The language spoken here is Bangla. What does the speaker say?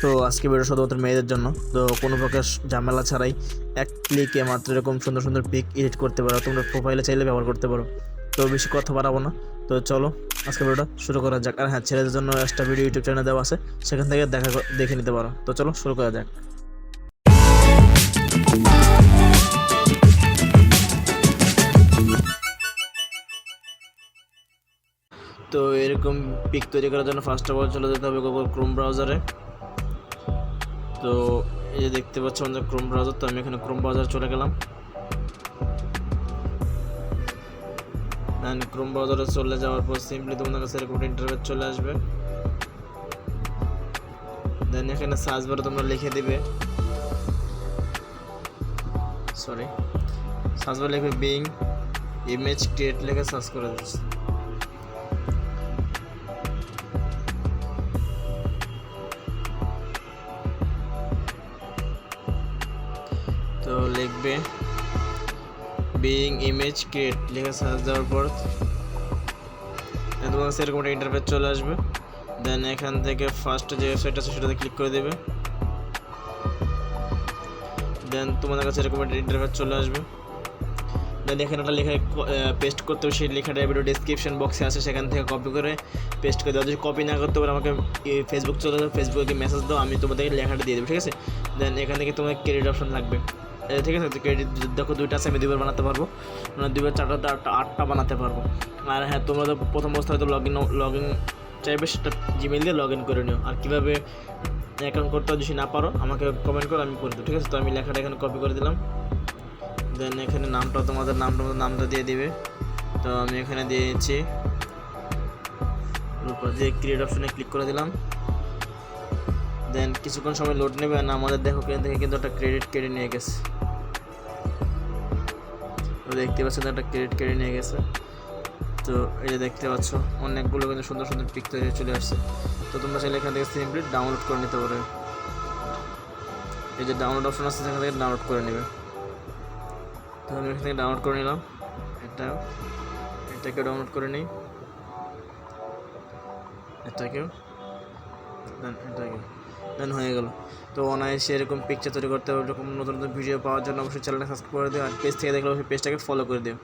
তো আজকে ভিডিও শুধুমাত্র মেয়েদের জন্য। তো কোনো প্রকার ঝামেলা ছাড়াই এক ক্লিকে মাত্র এরকম সুন্দর সুন্দর পিক এডিট করতে পারো, তোমরা প্রোফাইলে চাইলে ব্যবহার করতে পারো। তো বেশি কথা বাড়াবো না, তো চলো আজকে ভিডিওটা শুরু করা যাক। আর হ্যাঁ, ছেলেদের জন্য একটা ভিডিও ইউটিউব চ্যানেল দেওয়া আছে, সেখান থেকে দেখে নিতে পারো। তো চলো শুরু করা যাক। তো এরকম পিক তৈরি করার জন্য ফার্স্ট অফ অল চলে যেতে হবে গুগল ক্রোম ব্রাউজারে। তো এই যে দেখতে পাচ্ছ আমাদের ক্রোম ব্রাউজার, তো আমি এখানে ক্রোম ব্রাউজার চলে গেলাম। অ্যান্ড ক্রোম ব্রাউজারে চলে যাওয়ার পর সিম্পলি তোমাদের কাছে এরকম ইন্টারফেস চলে আসবে। দেন এখানে সার্চ বারে তোমরা লিখে দিবে, সার্চ বারে লিখবে বিং ইমেজ ক্রিয়েট লিখে সার্চ করে দিচ্ছি। তো লিখবে বিং ইমেজ ক্রিয়েট লিখে সার্চ দেওয়ার পর তোমার কাছে এরকম একটা ইন্টারফেস চলে আসবে। দেন এখান থেকে ফার্স্ট যে ওয়েবসাইট আছে সেটাতে ক্লিক করে দেবে। দেন তোমাদের কাছে এরকম একটা ইন্টারফেস চলে আসবে। দেন এখানে একটা লেখা পেস্ট করতে হবে, সেই লেখাটা ভিডিও ডেসক্রিপশন বক্সে আছে, সেখান থেকে কপি করে পেস্ট করে দাও। যদি কপি না করতে পারো আমাকে ফেসবুক চলে যাও, ফেসবুকে মেসেজ দাও, আমি তোমাদেরকে লেখাটা দিয়ে দেবো, ঠিক আছে। দেন এখান থেকে তোমার ক্রেডিট অপশন লাগবে, ঠিক আছে। ক্রেডিট দেখো দুইটা আছে, আমি দুইবার বানাতে পারবো, মানে দুইবার 4টা 8টা বানাতে পারবো। আর হ্যাঁ, তোমরা তো প্রথম অবস্থায় হয়তো লগ ইন চাইবে, সেটা জিমেল দিয়ে লগ ইন করে নিও। আর কীভাবে অ্যাকাউন্ট করতে যদি না পারো আমাকে কমেন্ট করো, আমি করে দেবো, ঠিক আছে। তো আমি লেখাটা এখানে কপি করে দিলাম। দেন এখানে তোমাদের নামটা দিয়ে দিবে। তো আমি এখানে দিয়ে দিচ্ছি, উপর দিয়ে ক্রিয়েট অপশনে ক্লিক করে দিলাম। দেন কিছুক্ষণ সময় লোড নেবে, আর আমাদের দেখো দেখে কিন্তু একটা ক্রেডিট কেটে নিয়ে গেছে। তো দেখতে পাচ্ছেন একটা ক্রেডিট কেটে নিয়ে গেছে। তো এই যে দেখতে পাচ্ছ অনেকগুলো কিন্তু সুন্দর সুন্দর পিক তৈরি চলে আসছে। তো তোমরা চাইলে এখান থেকে সিম্পলি ডাউনলোড করে নিতে পারো। এই যে ডাউনলোড অপশন আছে, সেখান থেকে ডাউনলোড করে নেবে। তো আমি এখান থেকে ডাউনলোড করে নিলাম, এটাকে ডাউনলোড করে নিই, এটাকেও, দেন হয়ে গেল। তো অনায়াসে এরকম পিকচার তৈরি করতে হবে। এরকম নতুন নতুন ভিডিও পাওয়ার জন্য অবশ্যই চ্যানেলটা সাবস্ক্রাইব করে দিও, আর পেজ থেকে দেখলে অবশ্যই পেজটাকে ফলো করে দিও।